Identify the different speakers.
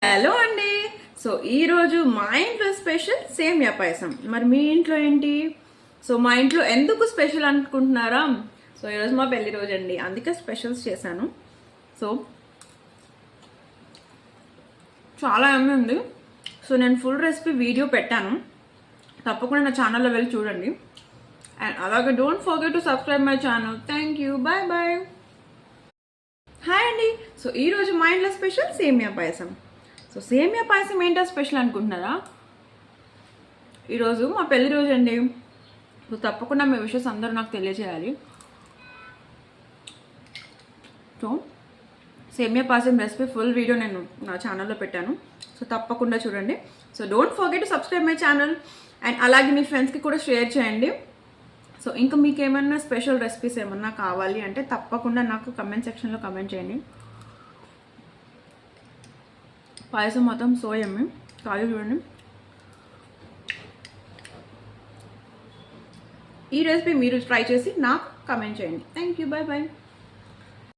Speaker 1: Hello అండి. So ఈరోజు మా ఇంట్లో స్పెషల్ సేమియా పాయసం. మరి మీ ఇంట్లో ఏంటి? సో మా ఇంట్లో ఎందుకు స్పెషల్ అనుకుంటున్నారా? సో ఈరోజు మా పెళ్లి రోజు అండి, అందుకే స్పెషల్స్ చేశాను. సో చాలా యమ్మీ ఉంది. సో నేను ఫుల్ రెసిపీ వీడియో పెట్టాను, తప్పకుండా నా ఛానల్లో వెళ్ళి చూడండి. అండ్ అలాగే don't forget to subscribe my channel. Thank you, bye bye. Hi అండి. సో ఈరోజు మా ఇంట్లో స్పెషల్ సేమియా పాయసం. సో సేమియా పాయసం ఏంటో స్పెషల్ అనుకుంటున్నారా? ఈరోజు మా పెళ్లి రోజు అండి. సో తప్పకుండా మీ విషయస్ అందరూ నాకు తెలియజేయాలి. సో సేమియా పాయసం రెసిపీ ఫుల్ వీడియో నేను నా ఛానల్లో పెట్టాను, సో తప్పకుండా చూడండి. So don't forget to subscribe my channel. And అలాగే మీ ఫ్రెండ్స్కి కూడా షేర్ చేయండి. సో ఇంకా మీకు ఏమన్నా స్పెషల్ రెసిపీస్ ఏమన్నా కావాలి అంటే తప్పకుండా నాకు కమెంట్ సెక్షన్లో కమెంట్ చేయండి. పాయసం మొత్తం సో యమ్మీ, కాదు చూడండి. ఈ రెసిపీ మీరు ట్రై చేసి నాకు కమెంట్ చేయండి. Thank you, bye bye.